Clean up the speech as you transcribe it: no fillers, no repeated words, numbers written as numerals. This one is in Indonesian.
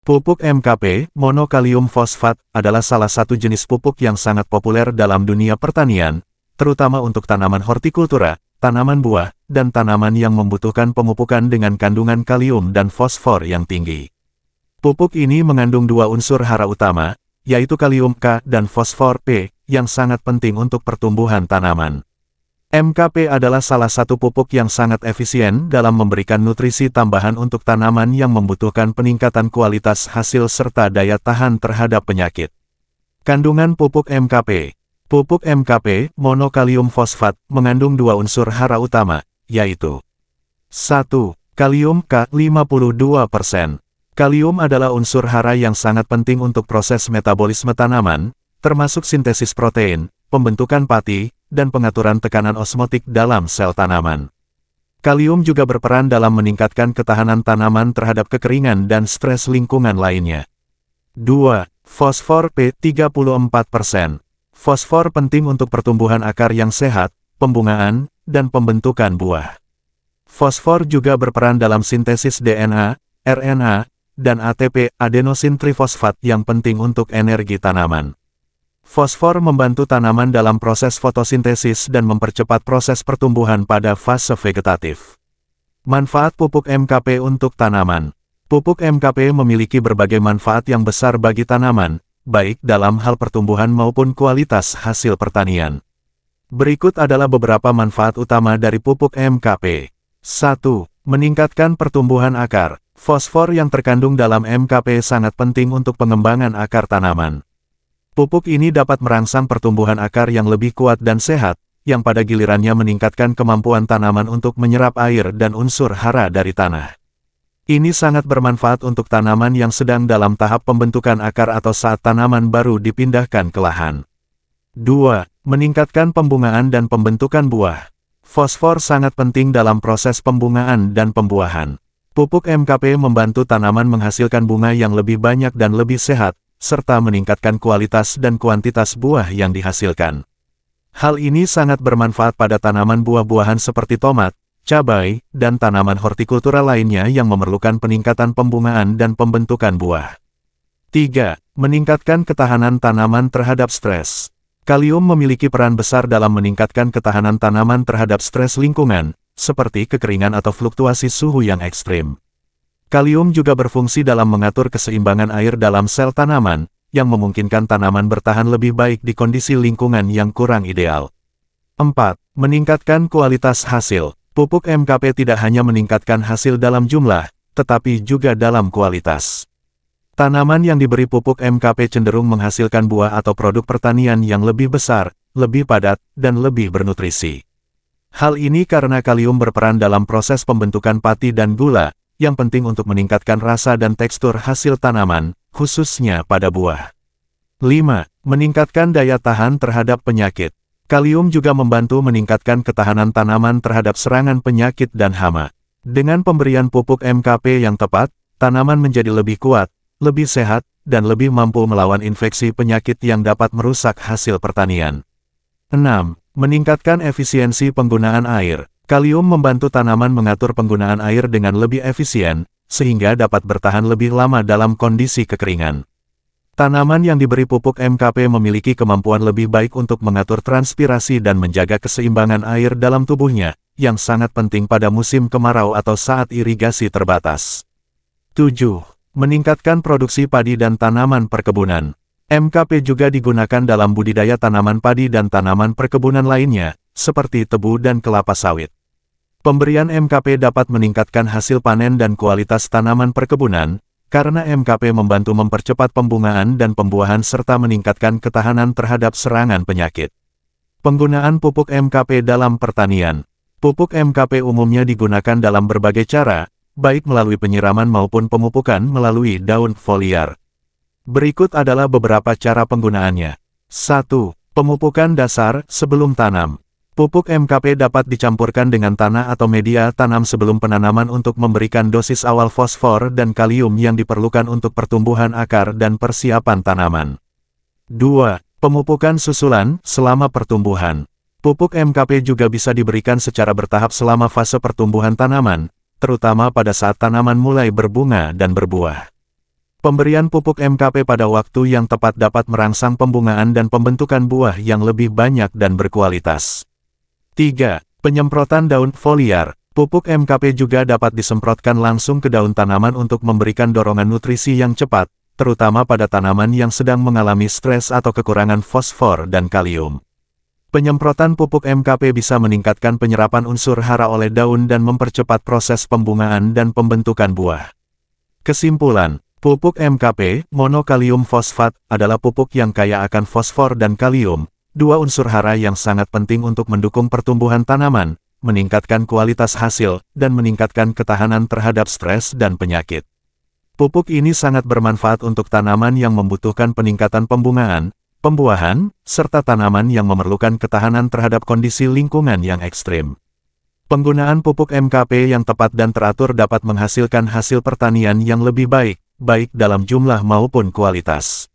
Pupuk MKP, monokalium fosfat, adalah salah satu jenis pupuk yang sangat populer dalam dunia pertanian, terutama untuk tanaman hortikultura, tanaman buah, dan tanaman yang membutuhkan pemupukan dengan kandungan kalium dan fosfor yang tinggi. Pupuk ini mengandung dua unsur hara utama, yaitu kalium K dan fosfor P, yang sangat penting untuk pertumbuhan tanaman. MKP adalah salah satu pupuk yang sangat efisien dalam memberikan nutrisi tambahan untuk tanaman yang membutuhkan peningkatan kualitas hasil serta daya tahan terhadap penyakit. Kandungan pupuk MKP. Pupuk MKP, monokalium fosfat, mengandung dua unsur hara utama, yaitu 1. Kalium K 52%. Kalium adalah unsur hara yang sangat penting untuk proses metabolisme tanaman, termasuk sintesis protein, pembentukan pati, dan pengaturan tekanan osmotik dalam sel tanaman. Kalium juga berperan dalam meningkatkan ketahanan tanaman terhadap kekeringan dan stres lingkungan lainnya. 2. Fosfor P 34%. Fosfor penting untuk pertumbuhan akar yang sehat, pembungaan, dan pembentukan buah. Fosfor juga berperan dalam sintesis DNA, RNA, dan ATP adenosin trifosfat yang penting untuk energi tanaman. Fosfor membantu tanaman dalam proses fotosintesis dan mempercepat proses pertumbuhan pada fase vegetatif. Manfaat pupuk MKP untuk tanaman. Pupuk MKP memiliki berbagai manfaat yang besar bagi tanaman, baik dalam hal pertumbuhan maupun kualitas hasil pertanian. Berikut adalah beberapa manfaat utama dari pupuk MKP. 1. Meningkatkan pertumbuhan akar. Fosfor yang terkandung dalam MKP sangat penting untuk pengembangan akar tanaman. Pupuk ini dapat merangsang pertumbuhan akar yang lebih kuat dan sehat, yang pada gilirannya meningkatkan kemampuan tanaman untuk menyerap air dan unsur hara dari tanah. Ini sangat bermanfaat untuk tanaman yang sedang dalam tahap pembentukan akar atau saat tanaman baru dipindahkan ke lahan. 2. Meningkatkan pembungaan dan pembentukan buah. Fosfor sangat penting dalam proses pembungaan dan pembuahan. Pupuk MKP membantu tanaman menghasilkan bunga yang lebih banyak dan lebih sehat, serta meningkatkan kualitas dan kuantitas buah yang dihasilkan. Hal ini sangat bermanfaat pada tanaman buah-buahan seperti tomat, cabai, dan tanaman hortikultura lainnya yang memerlukan peningkatan pembungaan dan pembentukan buah. 3. Meningkatkan ketahanan tanaman terhadap stres. Kalium memiliki peran besar dalam meningkatkan ketahanan tanaman terhadap stres lingkungan, seperti kekeringan atau fluktuasi suhu yang ekstrim. Kalium juga berfungsi dalam mengatur keseimbangan air dalam sel tanaman, yang memungkinkan tanaman bertahan lebih baik di kondisi lingkungan yang kurang ideal. 4. Meningkatkan kualitas hasil. Pupuk MKP tidak hanya meningkatkan hasil dalam jumlah, tetapi juga dalam kualitas. Tanaman yang diberi pupuk MKP cenderung menghasilkan buah atau produk pertanian yang lebih besar, lebih padat, dan lebih bernutrisi. Hal ini karena kalium berperan dalam proses pembentukan pati dan gula, yang penting untuk meningkatkan rasa dan tekstur hasil tanaman, khususnya pada buah. 5. Meningkatkan daya tahan terhadap penyakit. Kalium juga membantu meningkatkan ketahanan tanaman terhadap serangan penyakit dan hama. Dengan pemberian pupuk MKP yang tepat, tanaman menjadi lebih kuat, lebih sehat, dan lebih mampu melawan infeksi penyakit yang dapat merusak hasil pertanian. 6. Meningkatkan efisiensi penggunaan air. Kalium membantu tanaman mengatur penggunaan air dengan lebih efisien, sehingga dapat bertahan lebih lama dalam kondisi kekeringan. Tanaman yang diberi pupuk MKP memiliki kemampuan lebih baik untuk mengatur transpirasi dan menjaga keseimbangan air dalam tubuhnya, yang sangat penting pada musim kemarau atau saat irigasi terbatas. 7. Meningkatkan produksi padi dan tanaman perkebunan. MKP juga digunakan dalam budidaya tanaman padi dan tanaman perkebunan lainnya, seperti tebu dan kelapa sawit. Pemberian MKP dapat meningkatkan hasil panen dan kualitas tanaman perkebunan, karena MKP membantu mempercepat pembungaan dan pembuahan serta meningkatkan ketahanan terhadap serangan penyakit. Penggunaan pupuk MKP dalam pertanian. Pupuk MKP umumnya digunakan dalam berbagai cara, baik melalui penyiraman maupun pemupukan melalui daun foliar. Berikut adalah beberapa cara penggunaannya. 1. Pemupukan dasar sebelum tanam. Pupuk MKP dapat dicampurkan dengan tanah atau media tanam sebelum penanaman untuk memberikan dosis awal fosfor dan kalium yang diperlukan untuk pertumbuhan akar dan persiapan tanaman. 2. Pemupukan susulan selama pertumbuhan. Pupuk MKP juga bisa diberikan secara bertahap selama fase pertumbuhan tanaman, terutama pada saat tanaman mulai berbunga dan berbuah. Pemberian pupuk MKP pada waktu yang tepat dapat merangsang pembungaan dan pembentukan buah yang lebih banyak dan berkualitas. 3. Penyemprotan daun foliar. Pupuk MKP juga dapat disemprotkan langsung ke daun tanaman untuk memberikan dorongan nutrisi yang cepat, terutama pada tanaman yang sedang mengalami stres atau kekurangan fosfor dan kalium. Penyemprotan pupuk MKP bisa meningkatkan penyerapan unsur hara oleh daun dan mempercepat proses pembungaan dan pembentukan buah. Kesimpulan, pupuk MKP, monokalium fosfat, adalah pupuk yang kaya akan fosfor dan kalium, dua unsur hara yang sangat penting untuk mendukung pertumbuhan tanaman, meningkatkan kualitas hasil, dan meningkatkan ketahanan terhadap stres dan penyakit. Pupuk ini sangat bermanfaat untuk tanaman yang membutuhkan peningkatan pembungaan, pembuahan, serta tanaman yang memerlukan ketahanan terhadap kondisi lingkungan yang ekstrim. Penggunaan pupuk MKP yang tepat dan teratur dapat menghasilkan hasil pertanian yang lebih baik, baik dalam jumlah maupun kualitas.